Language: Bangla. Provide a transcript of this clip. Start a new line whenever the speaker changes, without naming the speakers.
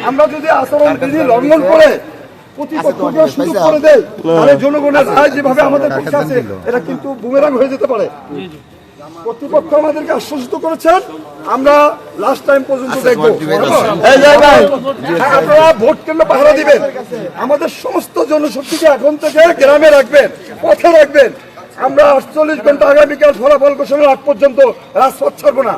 আমরা যদি আচরণবিধি লঙ্ঘন করে প্রতিপক্ষকে সুযোগ করে দেয় তাহলে জনগণের রায় যেভাবে আমাদের পক্ষে আছে এটা কিন্তু বুমেরাং হয়ে যেতে পারে। কর্তৃপক্ষ আমাদেরকে আশ্বস্ত করেছেন, আমরা লাস্ট টাইম পর্যন্ত দেখবো। আপনারা ভোট কেন্দ্র পাহারা দিবেন, আমাদের সমস্ত জনশক্তিকে এখন থেকে গ্রামে রাখবেন, পথে রাখবেন। আমরা 48 ঘন্টা আগামীকাল ফলাফল ঘোষণার আগ পর্যন্ত রাজপথ ছাড়বো না।